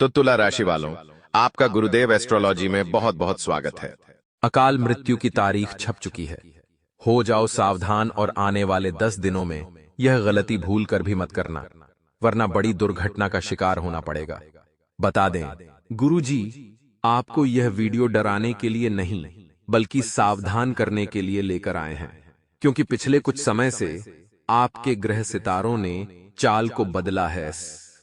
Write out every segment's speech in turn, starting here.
तो तुला राशि वालों, आपका गुरुदेव एस्ट्रोलॉजी में बहुत बहुत स्वागत है। अकाल मृत्यु की तारीख छप चुकी है। हो जाओ सावधान और आने वाले 10 दिनों में यह गलती भूल कर भी मत करना, वरना बड़ी दुर्घटना का शिकार होना पड़ेगा। बता दें, गुरुजी आपको यह वीडियो डराने के लिए नहीं, बल्कि सावधान करने के लिए लेकर आए हैं, क्योंकि पिछले कुछ समय से आपके ग्रह सितारों ने चाल को बदला है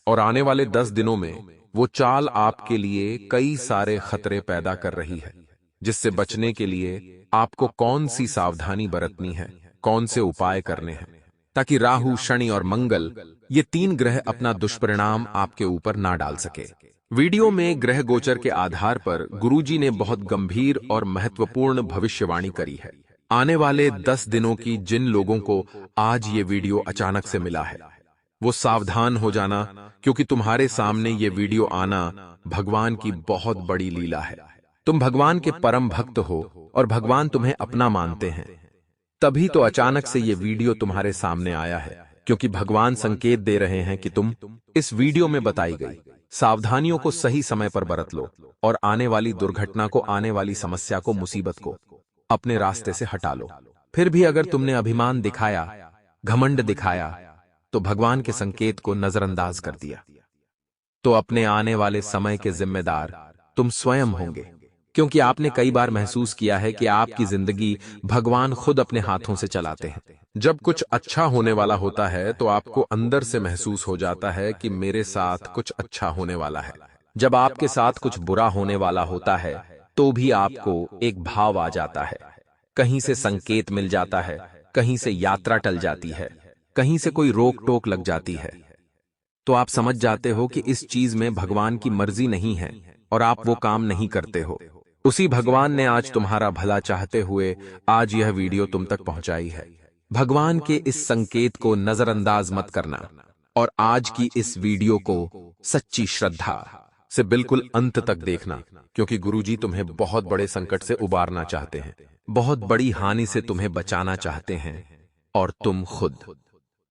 और आने वाले 10 दिनों में वो चाल आपके लिए कई सारे खतरे पैदा कर रही है, जिससे बचने के लिए आपको कौन सी सावधानी बरतनी है, कौन से उपाय करने हैं, ताकि राहु, शनि और मंगल ये 3 ग्रह अपना दुष्परिणाम आपके ऊपर ना डाल सके। वीडियो में ग्रह गोचर के आधार पर गुरुजी ने बहुत गंभीर और महत्वपूर्ण भविष्यवाणी करी है। आने वाले 10 दिनों की जिन लोगों को आज ये वीडियो अचानक से मिला है, वो सावधान हो जाना, क्योंकि तुम्हारे सामने ये वीडियो आना भगवान की बहुत बड़ी लीला है। तुम भगवान के परम भक्त हो और भगवान तुम्हें अपना मानते हैं, तभी तो अचानक से ये वीडियो तुम्हारे सामने आया है, क्योंकि भगवान संकेत दे रहे हैं कि तुम इस वीडियो में बताई गई सावधानियों को सही समय पर बरत लो और आने वाली दुर्घटना को, आने वाली समस्या को, मुसीबत को अपने रास्ते से हटा लो। फिर भी अगर तुमने अभिमान दिखाया, घमंड दिखाया, तो भगवान के संकेत को नजरअंदाज कर दिया, तो अपने आने वाले समय के जिम्मेदार तुम स्वयं होंगे, क्योंकि आपने कई बार महसूस किया है कि आपकी जिंदगी भगवान खुद अपने हाथों से चलाते हैं। जब कुछ अच्छा होने वाला होता है तो आपको अंदर से महसूस हो जाता है कि मेरे साथ कुछ अच्छा होने वाला है। जब आपके साथ कुछ बुरा होने वाला होता है तो भी आपको एक भाव आ जाता है, कहीं से संकेत मिल जाता है, कहीं से यात्रा टल जाती है, कहीं से कोई रोक टोक लग जाती है, तो आप समझ जाते हो कि इस चीज में भगवान की मर्जी नहीं है और आप वो काम नहीं करते हो। उसी भगवान ने आज तुम्हारा भला चाहते हुए आज यह वीडियो तुम तक पहुंचाई है। भगवान के इस संकेत को नजरअंदाज मत करना और आज की इस वीडियो को सच्ची श्रद्धा से बिल्कुल अंत तक देखना, क्योंकि गुरुजी तुम्हें बहुत बड़े संकट से उबारना चाहते हैं, बहुत बड़ी हानि से तुम्हें बचाना चाहते हैं। और तुम खुद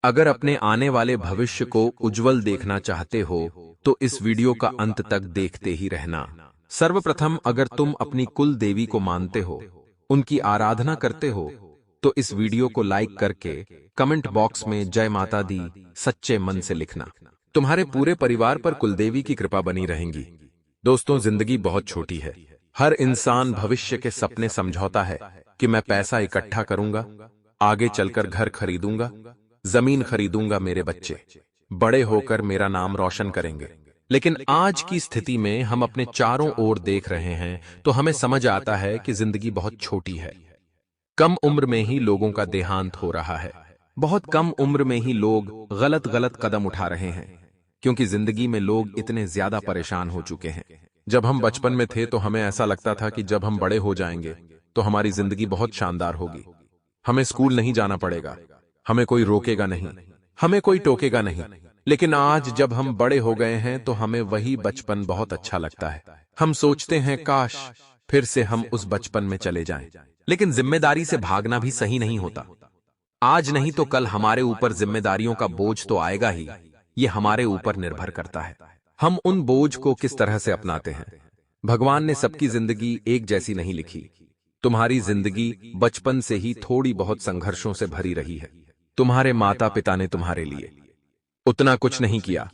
अगर अपने आने वाले भविष्य को उज्जवल देखना चाहते हो तो इस वीडियो का अंत तक देखते ही रहना। सर्वप्रथम, अगर तुम अपनी कुल देवी को मानते हो, उनकी आराधना करते हो, तो इस वीडियो को लाइक करके कमेंट बॉक्स में जय माता दी सच्चे मन से लिखना। तुम्हारे पूरे परिवार पर कुलदेवी की कृपा बनी रहेगी। दोस्तों, जिंदगी बहुत छोटी है। हर इंसान भविष्य के सपने समझौता है कि मैं पैसा इकट्ठा करूंगा, आगे चलकर घर खरीदूंगा, जमीन खरीदूंगा, मेरे बच्चे बड़े होकर मेरा नाम रोशन करेंगे। लेकिन आज की स्थिति में हम अपने चारों ओर देख रहे हैं तो हमें समझ आता है कि जिंदगी बहुत छोटी है। कम उम्र में ही लोगों का देहांत हो रहा है। बहुत कम उम्र में ही लोग गलत गलत कदम उठा रहे हैं, क्योंकि जिंदगी में लोग इतने ज्यादा परेशान हो चुके हैं। जब हम बचपन में थे तो हमें ऐसा लगता था कि जब हम बड़े हो जाएंगे तो हमारी जिंदगी बहुत शानदार होगी। हमें स्कूल नहीं जाना पड़ेगा, हमें कोई रोकेगा नहीं, हमें कोई टोकेगा नहीं। लेकिन आज जब हम बड़े हो गए हैं तो हमें वही बचपन बहुत अच्छा लगता है। हम सोचते हैं काश फिर से हम उस बचपन में चले जाएं। लेकिन जिम्मेदारी से भागना भी सही नहीं होता। आज नहीं तो कल हमारे ऊपर जिम्मेदारियों का बोझ तो आएगा ही। ये हमारे ऊपर निर्भर करता है हम उन बोझ को किस तरह से अपनाते हैं। भगवान ने सबकी जिंदगी एक जैसी नहीं लिखी। तुम्हारी जिंदगी बचपन से ही थोड़ी बहुत संघर्षों से भरी रही है। तुम्हारे माता पिता ने तुम्हारे लिए उतना कुछ नहीं किया,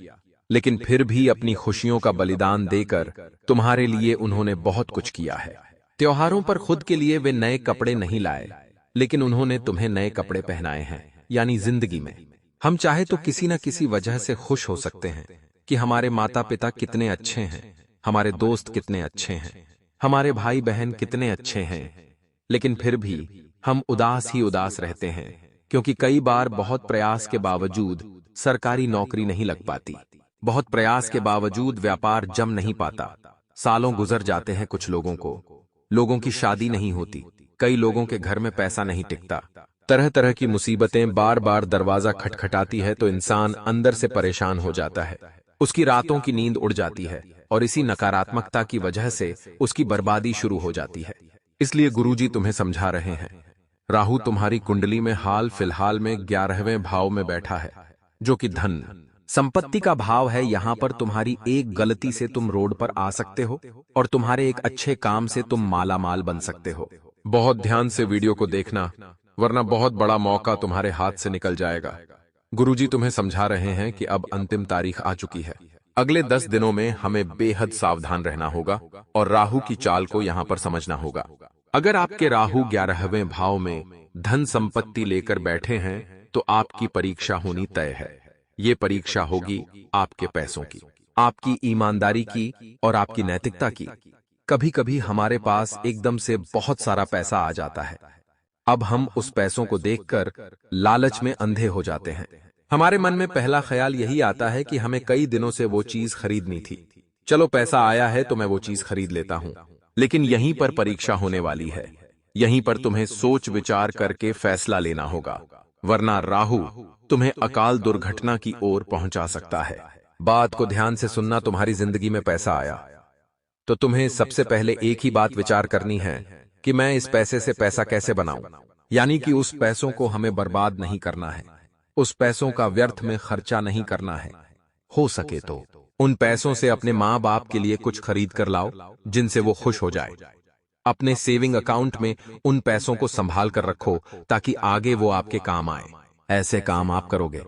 लेकिन फिर भी अपनी खुशियों का बलिदान देकर तुम्हारे लिए उन्होंने बहुत कुछ किया है। त्योहारों पर खुद के लिए वे नए कपड़े नहीं लाए, लेकिन उन्होंने तुम्हें नए कपड़े पहनाए हैं। यानी जिंदगी में हम चाहे तो किसी न किसी वजह से खुश हो सकते हैं कि हमारे माता पिता कितने अच्छे हैं, हमारे दोस्त कितने अच्छे हैं, हमारे भाई बहन कितने अच्छे हैं, लेकिन फिर भी हम उदास ही उदास रहते हैं, क्योंकि कई बार बहुत प्रयास के बावजूद सरकारी नौकरी नहीं लग पाती, बहुत प्रयास के बावजूद व्यापार जम नहीं पाता, सालों गुजर जाते हैं कुछ लोगों की शादी नहीं होती, कई लोगों के घर में पैसा नहीं टिकता, तरह तरह की मुसीबतें बार बार दरवाजा खटखटाती है तो इंसान अंदर से परेशान हो जाता है। उसकी रातों की नींद उड़ जाती है और इसी नकारात्मकता की वजह से उसकी बर्बादी शुरू हो जाती है। इसलिए गुरुजी तुम्हें समझा रहे हैं, राहु तुम्हारी कुंडली में हाल फिलहाल में 11वें भाव में बैठा है, जो कि धन, संपत्ति का भाव है यहाँ पर तुम्हारी एक गलती से तुम रोड पर आ सकते हो और तुम्हारे एक अच्छे काम से तुम माला माल बन सकते हो। बहुत ध्यान से वीडियो को देखना, वरना बहुत बड़ा मौका तुम्हारे हाथ से निकल जाएगा। गुरुजी तुम्हें समझा रहे हैं कि अब अंतिम तारीख आ चुकी है। अगले 10 दिनों में हमें बेहद सावधान रहना होगा और राहु की चाल को यहाँ पर समझना होगा। अगर आपके राहु 11वें भाव में धन संपत्ति लेकर बैठे हैं तो आपकी परीक्षा होनी तय है। ये परीक्षा होगी आपके पैसों की, आपकी ईमानदारी की और आपकी नैतिकता की। कभी कभी हमारे पास एकदम से बहुत सारा पैसा आ जाता है। अब हम उस पैसों को देखकर लालच में अंधे हो जाते हैं। हमारे मन में पहला ख्याल यही आता है कि हमें कई दिनों से वो चीज खरीदनी थी, चलो पैसा आया है तो मैं वो चीज खरीद लेता हूं। लेकिन यहीं पर परीक्षा होने वाली है। यहीं पर तुम्हें सोच विचार करके फैसला लेना होगा, वरना राहु तुम्हें अकाल दुर्घटना की ओर पहुंचा सकता है। बात को ध्यान से सुनना। तुम्हारी जिंदगी में पैसा आया तो तुम्हें सबसे पहले एक ही बात विचार करनी है कि मैं इस पैसे से पैसा कैसे बनाऊं। यानी कि उस पैसों को हमें बर्बाद नहीं करना है, उस पैसों का व्यर्थ में खर्चा नहीं करना है। हो सके तो उन पैसों से अपने माँ बाप के लिए कुछ खरीद कर लाओ जिनसे वो खुश हो जाए। अपने सेविंग अकाउंट में उन पैसों को संभाल कर रखो ताकि आगे वो आपके काम आए। ऐसे काम आप करोगे,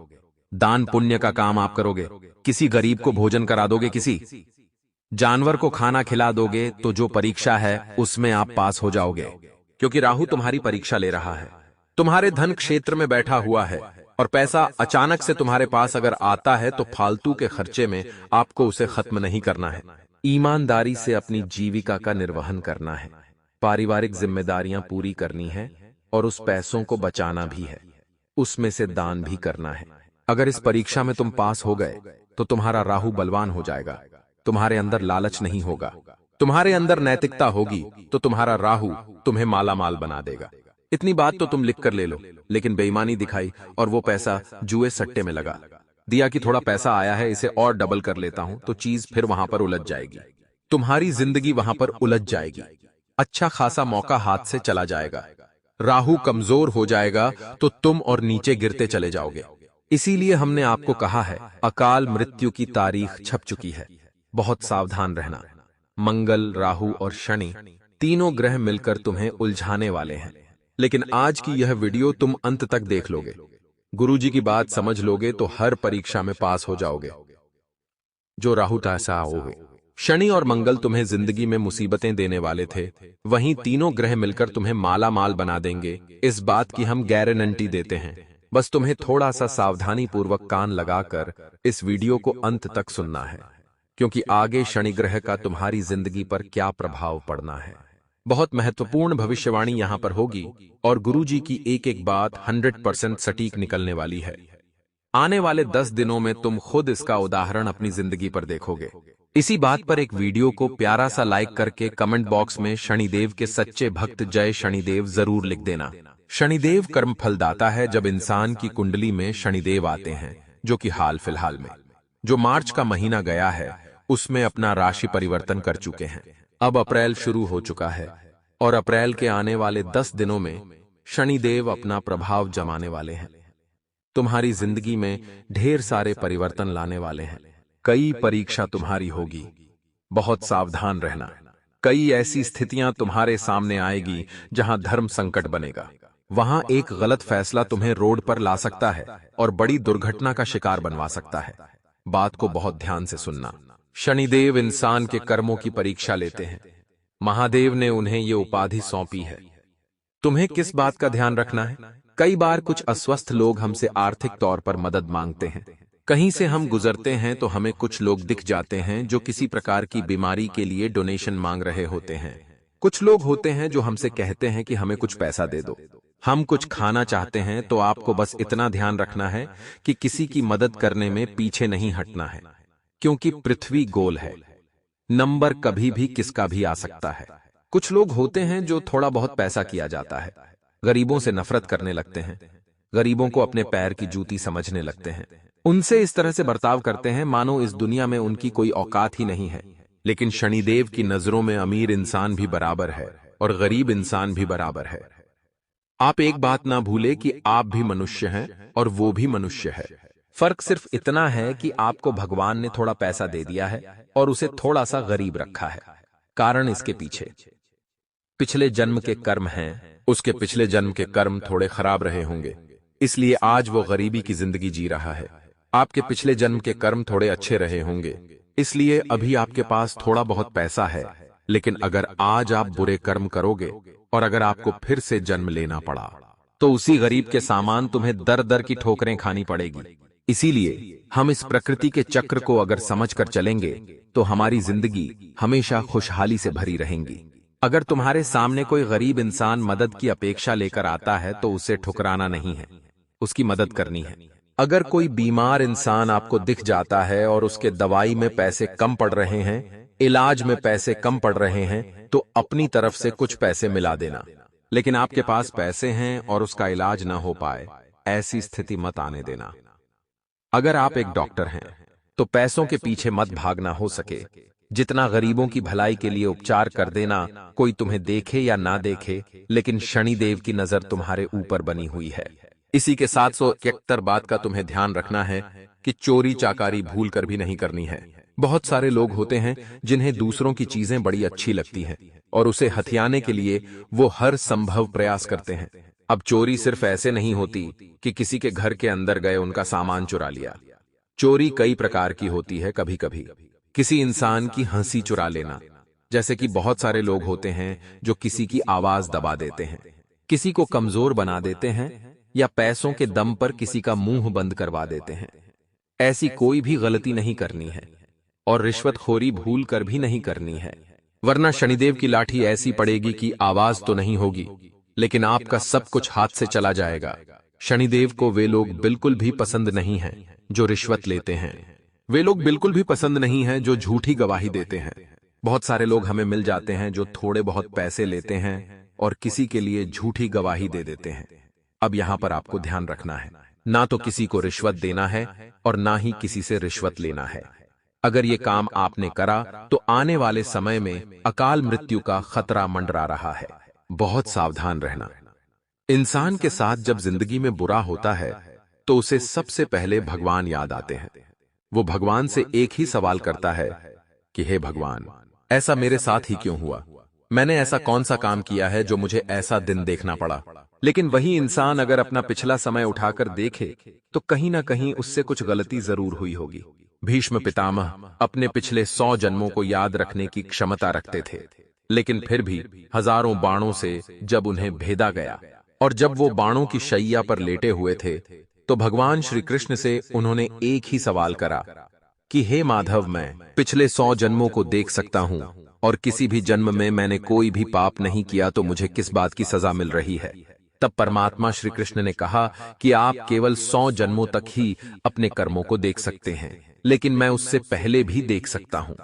दान पुण्य का काम आप करोगे, किसी गरीब को भोजन करा दोगे, किसी जानवर को खाना खिला दोगे, तो जो परीक्षा है उसमें आप पास हो जाओगे। क्योंकि राहु तुम्हारी परीक्षा ले रहा है, तुम्हारे धन क्षेत्र में बैठा हुआ है और पैसा अचानक से तुम्हारे पास अगर आता है तो फालतू के खर्चे में आपको उसे खत्म नहीं करना है। ईमानदारी से अपनी जीविका का निर्वहन करना है, पारिवारिक जिम्मेदारियां पूरी करनी है और उस पैसों को बचाना भी है, उसमें से दान भी करना है। अगर इस परीक्षा में तुम पास हो गए तो तुम्हारा राहु बलवान हो जाएगा, तुम्हारे अंदर लालच नहीं होगा, तुम्हारे अंदर नैतिकता होगी तो तुम्हारा राहु तुम्हें माला माल बना देगा। इतनी बात तो तुम लिख कर ले लो। लेकिन बेईमानी दिखाई और वो पैसा जुए सट्टे में लगा दिया कि थोड़ा पैसा आया है इसे और डबल कर लेता हूं, तो चीज फिर वहां पर उलझ जाएगी, तुम्हारी जिंदगी वहां पर उलझ जाएगी। अच्छा खासा मौका हाथ से चला जाएगा, राहु कमजोर हो जाएगा तो तुम और नीचे गिरते चले जाओगे। इसीलिए हमने आपको कहा है अकाल मृत्यु की तारीख छप चुकी है, बहुत सावधान रहना। मंगल, राहु और शनि तीनों ग्रह मिलकर तुम्हें उलझाने वाले हैं। लेकिन आज की यह वीडियो तुम अंत तक देख लोगे, गुरुजी की बात समझ लोगे तो हर परीक्षा में पास हो जाओगे। जो राहु तासा आओगे, शनि और मंगल तुम्हें जिंदगी में मुसीबतें देने वाले थे, वहीं तीनों ग्रह मिलकर तुम्हें माला माल बना देंगे, इस बात की हम गारंटी देते हैं। बस तुम्हें थोड़ा सा सावधानी पूर्वक कान लगाकर इस वीडियो को अंत तक सुनना है, क्योंकि आगे शनि ग्रह का तुम्हारी जिंदगी पर क्या प्रभाव पड़ना है। बहुत महत्वपूर्ण भविष्यवाणी यहाँ पर होगी और गुरुजी की एक एक बात 100% सटीक निकलने वाली है। आने वाले 10 दिनों में तुम खुद इसका उदाहरण अपनी जिंदगी पर देखोगे। इसी बात पर एक वीडियो को प्यारा सा लाइक करके कमेंट बॉक्स में शनिदेव के सच्चे भक्त जय शनिदेव जरूर लिख देना। शनिदेव कर्म फलदाता है। जब इंसान की कुंडली में शनिदेव आते हैं, जो कि हाल फिलहाल में जो मार्च का महीना गया है उसमें अपना राशि परिवर्तन कर चुके हैं। अब अप्रैल शुरू हो चुका है और अप्रैल के आने वाले 10 दिनों में शनिदेव अपना प्रभाव जमाने वाले हैं। तुम्हारी जिंदगी में ढेर सारे परिवर्तन लाने वाले हैं। कई परीक्षा तुम्हारी होगी, बहुत सावधान रहना। कई ऐसी स्थितियां तुम्हारे सामने आएगी जहां धर्म संकट बनेगा। वहां एक गलत फैसला तुम्हें रोड पर ला सकता है और बड़ी दुर्घटना का शिकार बनवा सकता है। बात को बहुत ध्यान से सुनना। शनिदेव इंसान के कर्मों की परीक्षा लेते हैं। महादेव ने उन्हें ये उपाधि सौंपी है। तुम्हें किस बात का ध्यान रखना है? कई बार कुछ अस्वस्थ लोग हमसे आर्थिक तौर पर मदद मांगते हैं। कहीं से हम गुजरते हैं तो हमें कुछ लोग दिख जाते हैं जो किसी प्रकार की बीमारी के लिए डोनेशन मांग रहे होते हैं। कुछ लोग होते हैं जो हमसे कहते हैं कि हमें कुछ पैसा दे दो, हम कुछ खाना चाहते हैं। तो आपको बस इतना ध्यान रखना है कि किसी की मदद करने में पीछे नहीं हटना है, क्योंकि पृथ्वी गोल है, नंबर कभी भी किसका भी आ सकता है। कुछ लोग होते हैं जो थोड़ा बहुत पैसा किया जाता है, गरीबों से नफरत करने लगते हैं, गरीबों को अपने पैर की जूती समझने लगते हैं, उनसे इस तरह से बर्ताव करते हैं मानो इस दुनिया में उनकी कोई औकात ही नहीं है। लेकिन शनिदेव की नजरों में अमीर इंसान भी बराबर है और गरीब इंसान भी बराबर है। आप एक बात ना भूले कि आप भी मनुष्य हैं और वो भी मनुष्य है। फर्क सिर्फ इतना है कि आपको भगवान ने थोड़ा पैसा दे दिया है और उसे थोड़ा सा गरीब रखा है। कारण इसके पीछे पिछले जन्म के कर्म हैं। उसके पिछले जन्म के कर्म थोड़े खराब रहे होंगे, इसलिए आज वो गरीबी की जिंदगी जी रहा है। आपके पिछले जन्म के कर्म थोड़े अच्छे रहे होंगे, इसलिए अभी आपके पास थोड़ा बहुत पैसा है। लेकिन अगर आज आप बुरे कर्म करोगे और अगर आपको फिर से जन्म लेना पड़ा, तो उसी गरीब के सामान तुम्हें दर दर की ठोकरें खानी पड़ेगी। इसीलिए हम इस प्रकृति के चक्र को अगर समझकर चलेंगे तो हमारी जिंदगी हमेशा खुशहाली से भरी रहेंगी। अगर तुम्हारे सामने कोई गरीब इंसान मदद की अपेक्षा लेकर आता है तो उसे ठुकराना नहीं है, उसकी मदद करनी है। अगर कोई बीमार इंसान आपको दिख जाता है और उसके दवाई में पैसे कम पड़ रहे हैं, इलाज में पैसे कम पड़ रहे हैं, तो अपनी तरफ से कुछ पैसे मिला देना। लेकिन आपके पास पैसे हैं और उसका इलाज ना हो पाए, ऐसी स्थिति मत आने देना। अगर आप एक डॉक्टर हैं तो पैसों के पीछे मत भागना। हो सके जितना गरीबों की भलाई के लिए उपचार कर देना, कोई तुम्हें देखे या ना देखे, लेकिन शनिदेव की नजर तुम्हारे ऊपर बनी हुई है। इसी के 771 बात का तुम्हें ध्यान रखना है कि चोरी चाकारी भूल कर भी नहीं करनी है। बहुत सारे लोग होते हैं जिन्हें दूसरों की चीजें बड़ी अच्छी लगती हैं और उसे हथियाने के लिए वो हर संभव प्रयास करते हैं। अब चोरी सिर्फ ऐसे नहीं होती कि किसी के घर के अंदर गए उनका सामान चुरा लिया। चोरी कई प्रकार की होती है। कभी कभी किसी इंसान की हंसी चुरा लेना, जैसे कि बहुत सारे लोग होते हैं जो किसी की आवाज दबा देते हैं, किसी को कमजोर बना देते हैं या पैसों के दम पर किसी का मुंह बंद करवा देते हैं। ऐसी कोई भी गलती नहीं करनी है और रिश्वतखोरी भूल कर भी नहीं करनी है, वरना शनिदेव की लाठी ऐसी पड़ेगी कि आवाज तो नहीं होगी लेकिन आपका सब कुछ हाथ से चला जाएगा। शनिदेव को वे लोग बिल्कुल भी पसंद नहीं हैं जो रिश्वत लेते हैं। वे लोग बिल्कुल भी पसंद नहीं हैं जो झूठी गवाही देते हैं। बहुत सारे लोग हमें मिल जाते हैं जो थोड़े बहुत पैसे लेते हैं और किसी के लिए झूठी गवाही दे देते हैं। अब यहां पर आपको ध्यान रखना है, ना तो किसी को रिश्वत देना है और ना ही किसी से रिश्वत लेना है। अगर ये काम आपने करा तो आने वाले समय में अकाल मृत्यु का खतरा मंडरा रहा है। बहुत सावधान रहना। इंसान के साथ जब जिंदगी में बुरा होता है तो उसे सबसे पहले भगवान याद आते हैं। वो भगवान से एक ही सवाल करता है कि हे भगवान, ऐसा मेरे साथ ही क्यों हुआ? मैंने ऐसा कौन सा काम किया है जो मुझे ऐसा दिन देखना पड़ा? लेकिन वही इंसान अगर अपना पिछला समय उठाकर देखे तो कहीं ना कहीं उससे कुछ गलती जरूर हुई होगी। भीष्म पितामह अपने पिछले 100 जन्मों को याद रखने की क्षमता रखते थे, लेकिन फिर भी हजारों बाणों से जब उन्हें भेदा गया और जब वो बाणों की शैया पर लेटे हुए थे तो भगवान श्री कृष्ण से उन्होंने एक ही सवाल करा कि हे माधव, मैं पिछले 100 जन्मों को देख सकता हूं और किसी भी जन्म में मैंने कोई भी पाप नहीं किया, तो मुझे किस बात की सजा मिल रही है? तब परमात्मा श्री कृष्ण ने कहा कि आप केवल 100 जन्मों तक ही अपने कर्मों को देख सकते हैं, लेकिन मैं उससे पहले भी देख सकता हूं।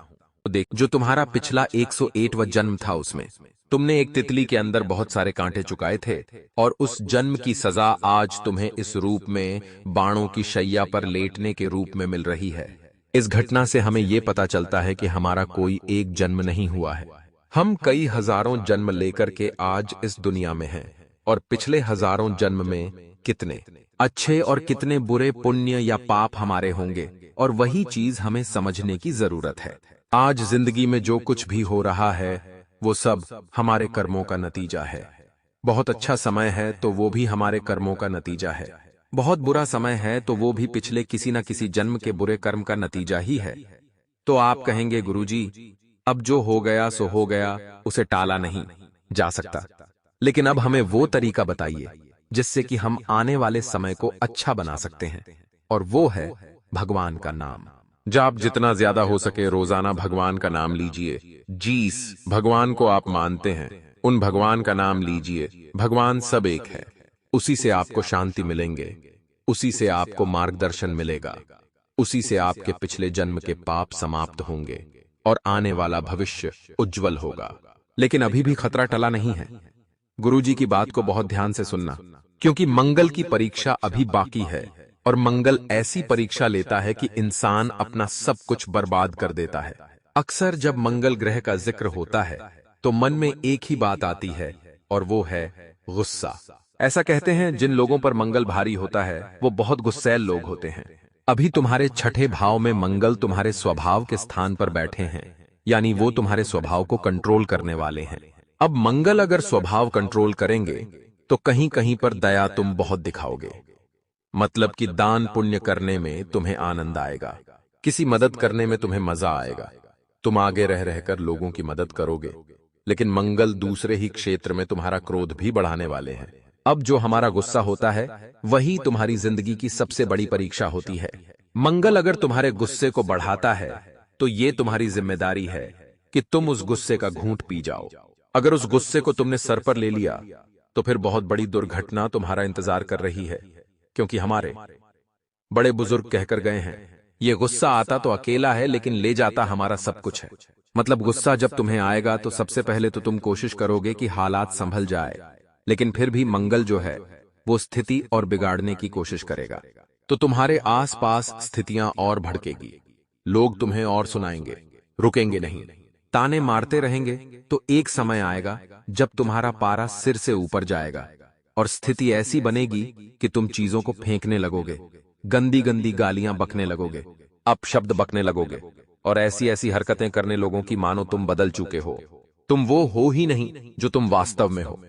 देख, जो तुम्हारा पिछला 101वां जन्म था उसमें तुमने एक तितली के अंदर बहुत सारे कांटे चुकाए थे और उस जन्म की सजा आज तुम्हें इस रूप में बाणों की शैया पर लेटने के रूप में मिल रही है। इस घटना से हमें यह पता चलता है कि हमारा कोई एक जन्म नहीं हुआ है। हम कई हजारों जन्म लेकर के आज इस दुनिया में हैं और पिछले हजारों जन्म में कितने अच्छे और कितने बुरे पुण्य या पाप हमारे होंगे, और वही चीज हमें समझने की जरूरत है। आज जिंदगी में जो कुछ भी हो रहा है वो सब हमारे कर्मों का नतीजा है। बहुत अच्छा समय है तो वो भी हमारे कर्मों का नतीजा है। बहुत बुरा समय है तो वो भी पिछले किसी न किसी जन्म के बुरे कर्म का नतीजा ही है। तो आप कहेंगे, गुरुजी, अब जो हो गया सो हो गया, उसे टाला नहीं जा सकता। लेकिन अब हमें वो तरीका बताइए जिससे कि हम आने वाले समय को अच्छा बना सकते हैं, और वो है भगवान का नाम। जाप जितना ज्यादा हो सके रोजाना भगवान का नाम लीजिए। जिस भगवान को आप मानते हैं उन भगवान का नाम लीजिए। भगवान सब एक है, उसी से आपको शांति मिलेंगे, उसी से आपको मार्गदर्शन मिलेगा, उसी से आपके पिछले जन्म के पाप समाप्त होंगे और आने वाला भविष्य उज्जवल होगा। लेकिन अभी भी खतरा टला नहीं है। गुरुजी की बात को बहुत ध्यान से सुनना, क्योंकि मंगल की परीक्षा अभी बाकी है और मंगल ऐसी परीक्षा लेता है कि इंसान अपना सब कुछ बर्बाद कर देता है। अक्सर जब मंगल ग्रह का जिक्र होता है तो मन में एक ही बात आती है और वो है गुस्सा। ऐसा कहते हैं जिन लोगों पर मंगल भारी होता है वो बहुत गुस्सैल लोग होते हैं। अभी तुम्हारे छठे भाव में मंगल तुम्हारे स्वभाव के स्थान पर बैठे हैं, यानी वो तुम्हारे स्वभाव को कंट्रोल करने वाले हैं। अब मंगल अगर स्वभाव कंट्रोल करेंगे तो कहीं कहीं पर दया तुम बहुत दिखाओगे। मतलब कि दान पुण्य करने में तुम्हें आनंद आएगा, किसी मदद करने में तुम्हें मजा आएगा, तुम आगे रह रहकर लोगों की मदद करोगे। लेकिन मंगल दूसरे ही क्षेत्र में तुम्हारा क्रोध भी बढ़ाने वाले हैं। अब जो हमारा गुस्सा होता है वही तुम्हारी जिंदगी की सबसे बड़ी परीक्षा होती है। मंगल अगर तुम्हारे गुस्से को बढ़ाता है तो ये तुम्हारी जिम्मेदारी है कि तुम उस गुस्से का घूंट पी जाओ। अगर उस गुस्से को तुमने सर पर ले लिया तो फिर बहुत बड़ी दुर्घटना तुम्हारा इंतजार कर रही है, क्योंकि हमारे बड़े बुजुर्ग कहकर गए हैं, ये गुस्सा आता तो अकेला है लेकिन ले जाता हमारा सब कुछ है। मतलब गुस्सा जब तुम्हें आएगा तो सबसे पहले तो तुम कोशिश करोगे कि हालात संभल जाए, लेकिन फिर भी मंगल जो है वो स्थिति और बिगाड़ने की कोशिश करेगा। तो तुम्हारे आसपास स्थितियां और भड़केगी, लोग तुम्हें और सुनाएंगे, रुकेंगे नहीं, ताने मारते रहेंगे। तो एक समय आएगा जब तुम्हारा पारा सिर से ऊपर जाएगा और स्थिति ऐसी बनेगी कि तुम चीजों को फेंकने लगोगे, गंदी गंदी गालियां बकने लगोगे, अपशब्द बकने लगोगे और ऐसी ऐसी हरकतें करने लोगों की मानो तुम बदल चुके हो। तुम वो हो ही नहीं जो तुम वास्तव में हो।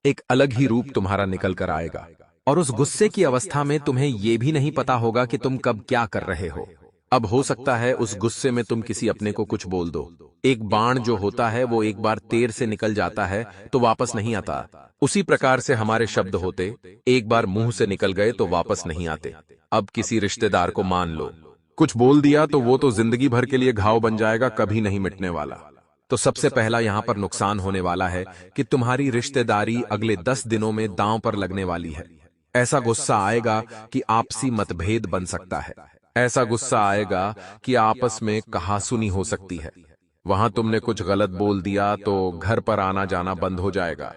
एक अलग ही रूप तुम्हारा निकल कर आएगा और उस गुस्से की अवस्था में तुम्हें यह भी नहीं पता होगा कि तुम कब क्या कर रहे हो। अब हो सकता है उस गुस्से में तुम किसी अपने को कुछ बोल दो। एक बाण जो होता है वो एक बार तीर से निकल जाता है तो वापस नहीं आता, उसी प्रकार से हमारे शब्द होते, एक बार मुंह से निकल गए तो वापस नहीं आते। अब किसी रिश्तेदार को मान लो, कुछ बोल दिया तो वो तो जिंदगी भर के लिए घाव बन जाएगा, कभी नहीं मिटने वाला। तो सबसे पहला यहां पर नुकसान होने वाला है कि तुम्हारी रिश्तेदारी अगले 10 दिनों में दांव पर लगने वाली है। ऐसा गुस्सा आएगा कि आपसी मतभेद बन सकता है, ऐसा गुस्सा आएगा कि आपस में कहासुनी हो सकती है। वहां तुमने कुछ गलत बोल दिया तो घर पर आना जाना बंद हो जाएगा।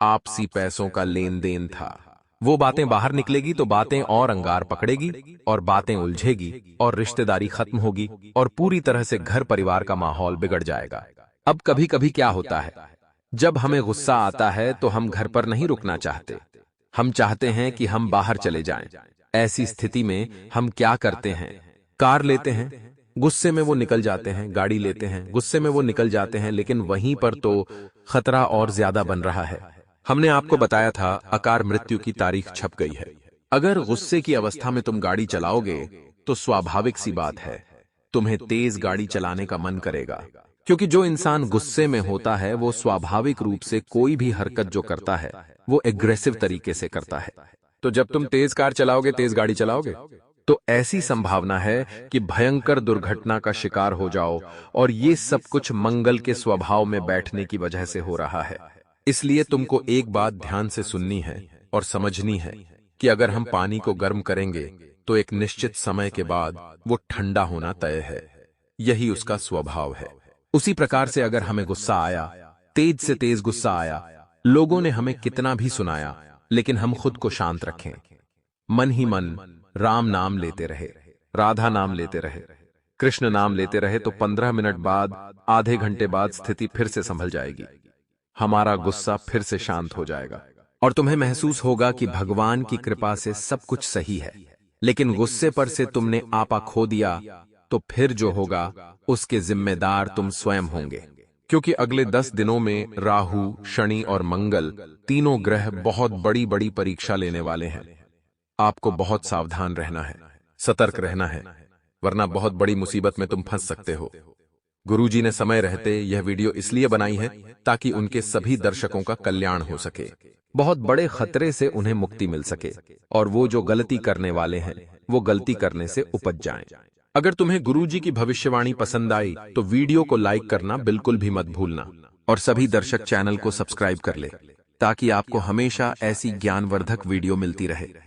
आपसी पैसों का लेन देन था, वो बातें बाहर निकलेगी तो बातें और अंगार पकड़ेगी और बातें उलझेगी और रिश्तेदारी खत्म होगी और पूरी तरह से घर परिवार का माहौल बिगड़ जाएगा। अब कभी कभी क्या होता है, जब हमें गुस्सा आता है तो हम घर पर नहीं रुकना चाहते, हम चाहते हैं कि हम बाहर चले जाएं। ऐसी स्थिति में हम क्या करते हैं, कार लेते हैं, गुस्से में वो निकल जाते हैं, गाड़ी लेते हैं, गुस्से में वो निकल जाते हैं, लेकिन वहीं पर तो खतरा और ज्यादा बन रहा है। हमने आपको बताया था अकाल मृत्यु की तारीख छप गई है। अगर गुस्से की अवस्था में तुम गाड़ी चलाओगे तो स्वाभाविक सी बात है तुम्हें तेज गाड़ी चलाने का मन करेगा, क्योंकि जो इंसान गुस्से में होता है वो स्वाभाविक रूप से कोई भी हरकत जो करता है वो एग्रेसिव तरीके से करता है। तो जब तुम तेज कार चलाओगे, तेज गाड़ी चलाओगे, तो ऐसी संभावना है कि भयंकर दुर्घटना का शिकार हो जाओ, और ये सब कुछ मंगल के स्वभाव में बैठने की वजह से हो रहा है। इसलिए तुमको एक बात ध्यान से सुननी है और समझनी है कि अगर हम पानी को गर्म करेंगे तो एक निश्चित समय के बाद वो ठंडा होना तय है, यही उसका स्वभाव है। उसी प्रकार से अगर हमें गुस्सा आया, तेज से तेज गुस्सा आया, लोगों ने हमें कितना भी सुनाया, लेकिन हम खुद को शांत रखें, मन ही मन राम नाम लेते रहे, राधा नाम लेते रहे, कृष्ण नाम लेते रहे, तो 15 मिनट बाद, आधे घंटे बाद स्थिति फिर से संभल जाएगी, हमारा गुस्सा फिर से शांत हो जाएगा और तुम्हें महसूस होगा कि भगवान की कृपा से सब कुछ सही है। लेकिन गुस्से पर से तुमने आपा खो दिया तो फिर जो होगा उसके जिम्मेदार तुम स्वयं होंगे, क्योंकि अगले 10 दिनों में राहु, शनि और मंगल तीनों ग्रह बहुत बड़ी बड़ी परीक्षा लेने वाले हैं। आपको बहुत सावधान रहना है, सतर्क रहना है, वरना बहुत बड़ी मुसीबत में तुम फंस सकते हो। गुरुजी ने समय रहते यह वीडियो इसलिए बनाई है ताकि उनके सभी दर्शकों का कल्याण हो सके, बहुत बड़े खतरे से उन्हें मुक्ति मिल सके और वो जो गलती करने वाले हैं वो गलती करने से उपज जाएं। अगर तुम्हें गुरुजी की भविष्यवाणी पसंद आई तो वीडियो को लाइक करना बिल्कुल भी मत भूलना और सभी दर्शक चैनल को सब्सक्राइब कर ले ताकि आपको हमेशा ऐसी ज्ञानवर्धक वीडियो मिलती रहे।